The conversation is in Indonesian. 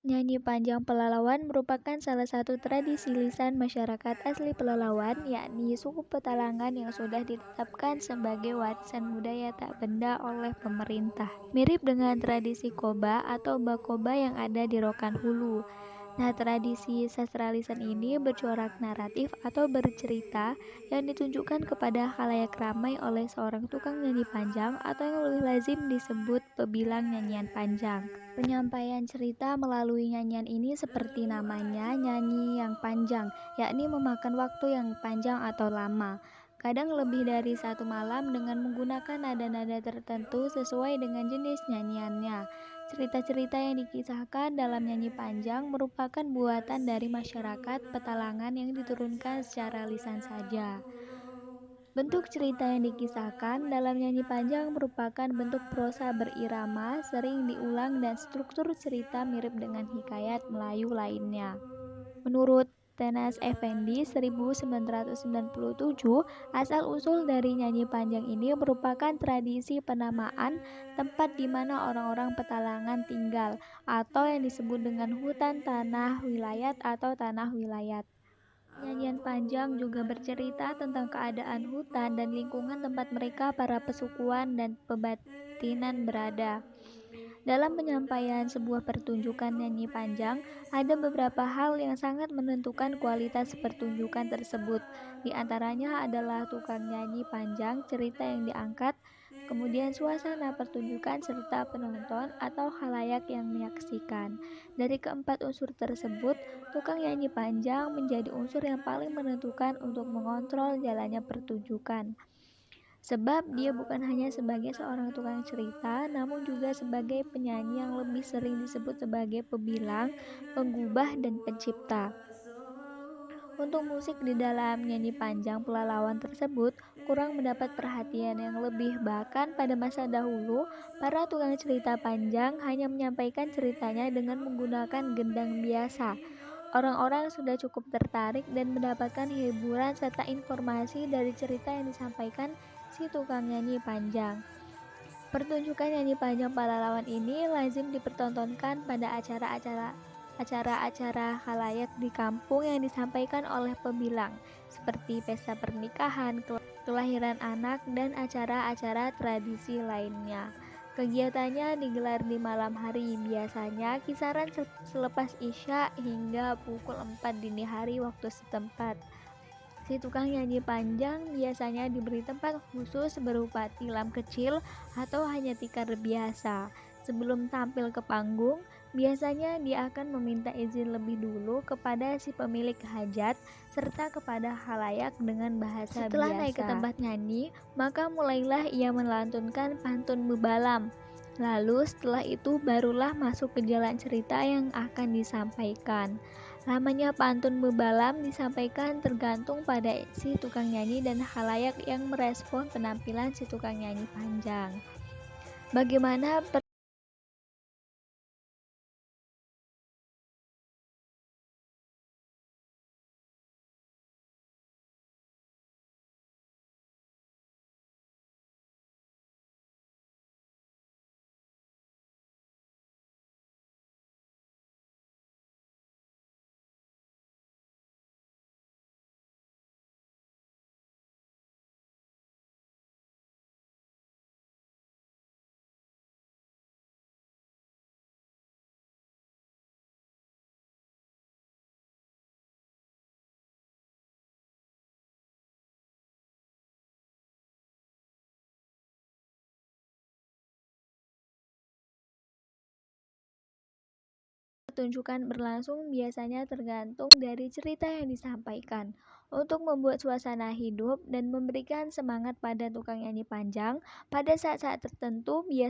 Nyanyi panjang Pelalawan merupakan salah satu tradisi lisan masyarakat asli Pelalawan, yakni suku Petalangan yang sudah ditetapkan sebagai warisan budaya tak benda oleh pemerintah. Mirip dengan tradisi Koba atau Bakoba yang ada di Rokan Hulu. Nah, tradisi sastra lisan ini bercorak naratif atau bercerita yang ditunjukkan kepada khalayak ramai oleh seorang tukang nyanyi panjang atau yang lebih lazim disebut pebilang nyanyian panjang. Penyampaian cerita melalui nyanyian ini seperti namanya, nyanyi yang panjang, yakni memakan waktu yang panjang atau lama. Kadang lebih dari satu malam dengan menggunakan nada-nada tertentu sesuai dengan jenis nyanyiannya. Cerita-cerita yang dikisahkan dalam nyanyi panjang merupakan buatan dari masyarakat Petalangan yang diturunkan secara lisan saja. Bentuk cerita yang dikisahkan dalam nyanyi panjang merupakan bentuk prosa berirama, sering diulang dan struktur cerita mirip dengan hikayat Melayu lainnya. Menurut Tenas Effendi 1997, asal-usul dari nyanyi panjang ini merupakan tradisi penamaan tempat di mana orang-orang Petalangan tinggal atau yang disebut dengan hutan tanah wilayat atau tanah wilayat. Nyanyian panjang juga bercerita tentang keadaan hutan dan lingkungan tempat mereka para pesukuan dan pebatinan berada. Dalam penyampaian sebuah pertunjukan nyanyi panjang, ada beberapa hal yang sangat menentukan kualitas pertunjukan tersebut. Di antaranya adalah tukang nyanyi panjang, cerita yang diangkat, kemudian suasana pertunjukan serta penonton atau khalayak yang menyaksikan. Dari keempat unsur tersebut, tukang nyanyi panjang menjadi unsur yang paling menentukan untuk mengontrol jalannya pertunjukan. Sebab dia bukan hanya sebagai seorang tukang cerita, namun juga sebagai penyanyi yang lebih sering disebut sebagai pebilang, penggubah, dan pencipta. Untuk musik di dalam nyanyi panjang Pelalawan tersebut kurang mendapat perhatian yang lebih, bahkan pada masa dahulu para tukang cerita panjang hanya menyampaikan ceritanya dengan menggunakan gendang biasa. Orang-orang sudah cukup tertarik dan mendapatkan hiburan serta informasi dari cerita yang disampaikan si tukang nyanyi panjang. Pertunjukan nyanyi panjang Pelalawan ini lazim dipertontonkan pada acara-acara khalayak di kampung yang disampaikan oleh pebilang, seperti pesta pernikahan, kelahiran anak, dan acara-acara tradisi lainnya. Kegiatannya digelar di malam hari, biasanya kisaran selepas Isya hingga pukul 4 dini hari waktu setempat. Si tukang nyanyi panjang biasanya diberi tempat khusus berupa tilam kecil atau hanya tikar biasa. Sebelum tampil ke panggung, biasanya dia akan meminta izin lebih dulu kepada si pemilik hajat serta kepada khalayak dengan bahasa biasa. Setelah naik ke tempat nyanyi, maka mulailah ia melantunkan pantun bebalam. Lalu setelah itu barulah masuk ke jalan cerita yang akan disampaikan. Lamanya pantun bebalam disampaikan tergantung pada si tukang nyanyi dan khalayak yang merespon penampilan si tukang nyanyi panjang. Bagaimana pertunjukan berlangsung biasanya tergantung dari cerita yang disampaikan. Untuk membuat suasana hidup dan memberikan semangat pada tukang nyanyi panjang, pada saat-saat tertentu biasanya